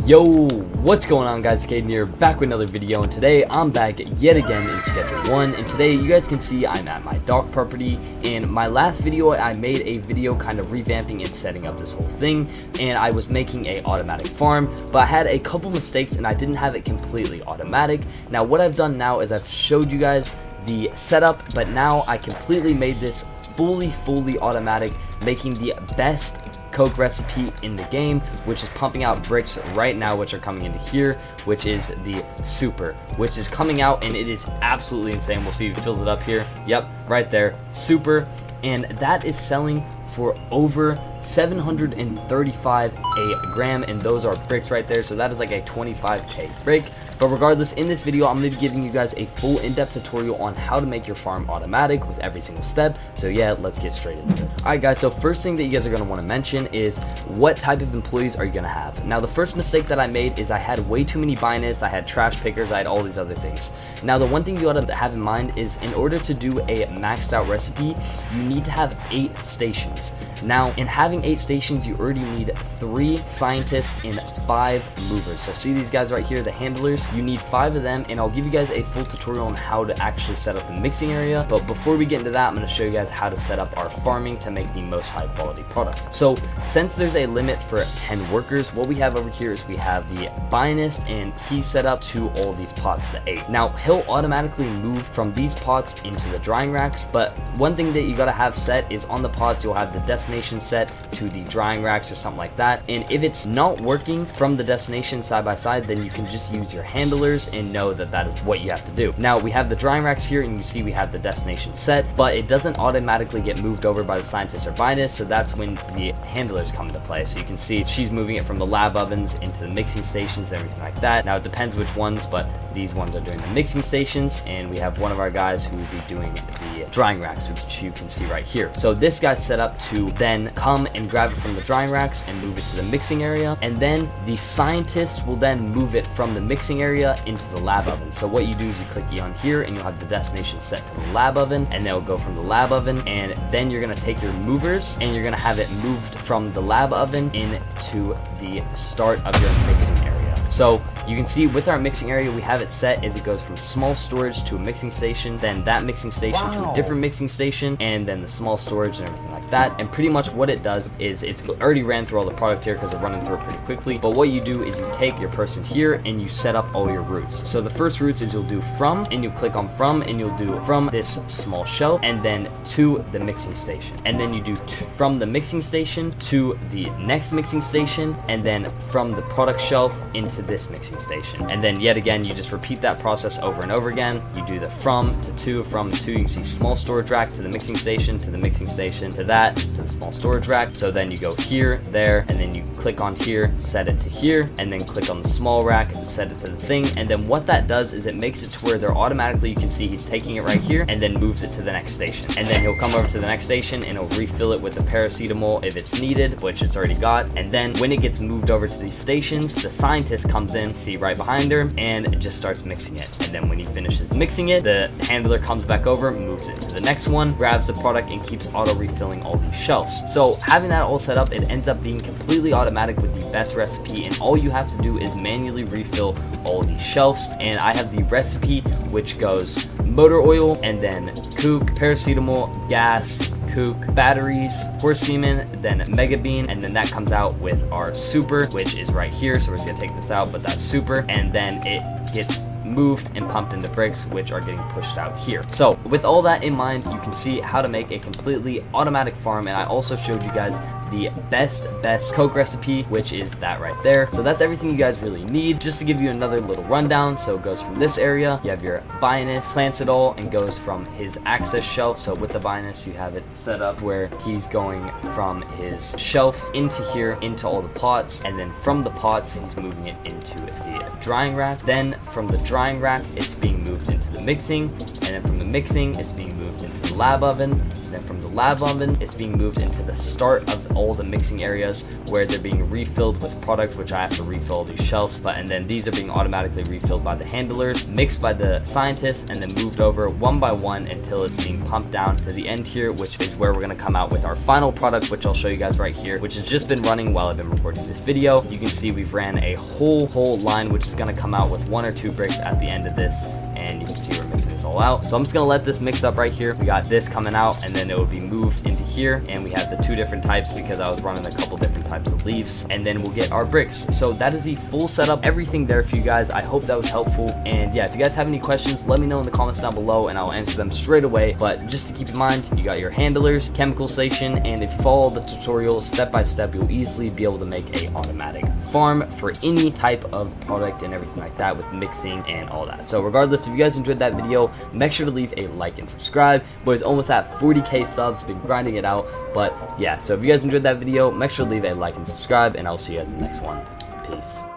Yo, what's going on guys, Caden here, back with another video, and today I'm back yet again in Schedule 1, and today you guys can see I'm at my dock property. In my last video, I made a video kind of revamping and setting up this whole thing, and I was making a automatic farm, but I had a couple mistakes and I didn't have it completely automatic. Now what I've done now is I've showed you guys the setup, but now I completely made this fully automatic, making the best Coke recipe in the game, which is pumping out bricks right now, which are coming into here, which is the super, which is coming out, and it is absolutely insane. We'll see if it fills it up here. Yep, right there, super, and that is selling for over 735 a gram, and those are bricks right there, so that is like a 25k brick. But regardless, in this video I'm going to be giving you guys a full in-depth tutorial on how to make your farm automatic with every single step. So yeah, let's get straight into it. Alright guys, so first thing that you guys are going to want to mention is what type of employees are you going to have. Now the first mistake that I made is I had way too many binists, I had trash pickers, I had all these other things. Now the one thing you ought to have in mind is in order to do a maxed out recipe, you need to have 8 stations. Now in having 8 stations, you already need 3 scientists and 5 movers. So see these guys right here, the handlers, you need 5 of them, and I'll give you guys a full tutorial on how to actually set up the mixing area. But before we get into that, I'm going to show you guys how to set up our farming to make the most high quality product. So since there's a limit for 10 workers, what we have over here is we have the binist, and he's set up to all these pots, the 8. Now he'll automatically move from these pots into the drying racks, but one thing that you got to have set is on the pots you'll have the destination set to the drying racks or something like that, and if it's not working from the destination side by side, then you can just use your handlers and know that that is what you have to do. Now we have the drying racks here, and you see we have the destination set, but it doesn't automatically get moved over by the scientists or binist, so that's when the handlers come into play. So you can see she's moving it from the lab ovens into the mixing stations and everything like that. Now it depends which ones, but these ones are doing the mixing stations, and we have one of our guys who will be doing the drying racks, which you can see right here. So this guy's set up to then come and grab it from the drying racks and move it to the mixing area, and then the scientists will then move it from the mixing area into the lab oven. So what you do is you click E on here, and you'll have the destination set to the lab oven, and they'll go from the lab oven, and then you're going to take your movers and you're going to have it moved from the lab oven into the start of your mixing area. So you can see with our mixing area, we have it set as it goes from small storage to a mixing station, then that mixing station to a different mixing station, and then the small storage and everything like that. And pretty much what it does is it's already ran through all the product here because we're running through it pretty quickly. But what you do is you take your person here and you set up all your routes. So the first routes is you'll do from, and you click on from, and you'll do from this small shelf and then to the mixing station, and then you do from the mixing station to the next mixing station, and then from the product shelf into this mixing station, and then yet again you just repeat that process over and over again. You do the from to from to, you can see small storage rack to the mixing station, to the mixing station, to that, to the small storage rack. So then you go here, there, and then you click on here, set it to here, and then click on the small rack and set it to the thing. And then what that does is it makes it to where they're automatically, you can see he's taking it right here and then moves it to the next station, and then he'll come over to the next station and he'll refill it with the paracetamol if it's needed, which it's already got. And then when it gets moved over to these stations, the scientist comes in, see right behind her, and it just starts mixing it. And then when he finishes mixing it, the handler comes back over, moves it to the next one, grabs the product, and keeps auto refilling all these shelves. So having that all set up, it ends up being completely automatic with the best recipe, and all you have to do is manually refill all these shelves. And I have the recipe which goes motor oil, and then kook, paracetamol, gas, kook, batteries, horse semen, then mega bean, and then that comes out with our super, which is right here. So we're just gonna take this out, but that's super, and then it gets moved and pumped into bricks, which are getting pushed out here. So with all that in mind, you can see how to make a completely automatic farm, and I also showed you guys the best Coke recipe, which is that right there. So that's everything you guys really need. Just to give you another little rundown, so it goes from this area, you have your binist, plants it all, and goes from his access shelf. So with the binist, you have it set up where he's going from his shelf into here, into all the pots, and then from the pots, he's moving it into the drying rack. Then from the drying rack, it's being moved into the mixing, and then from the mixing, it's being moved into the lab oven. and then from the lab oven, it's being moved into the start of all the mixing areas where they're being refilled with product, which I have to refill these shelves, and then these are being automatically refilled by the handlers, mixed by the scientists, and then moved over one by one until it's being pumped down to the end here, which is where we're going to come out with our final product, which I'll show you guys right here, which has just been running while I've been recording this video. You can see we've ran a whole line, which is going to come out with 1 or 2 bricks at the end of this, and you can see we're mixing this all out. So I'm just gonna let this mix up right here. We got this coming out, and then it will be moved into here, and we have the 2 different types because I was running a couple different types of leaves, and then we'll get our bricks. So that is the full setup, everything there for you guys. I hope that was helpful, and yeah, if you guys have any questions, let me know in the comments down below and I'll answer them straight away. But just to keep in mind, you got your handlers, chemical station, and if you follow the tutorial step by step, you'll easily be able to make a automatic farm for any type of product and everything like that with mixing and all that. So regardless, if you guys enjoyed that video, make sure to leave a like and subscribe. Boys, almost at 40k subs, been grinding it out. But yeah, so if you guys enjoyed that video, make sure to leave a like and subscribe, and I'll see you guys in the next one. Peace.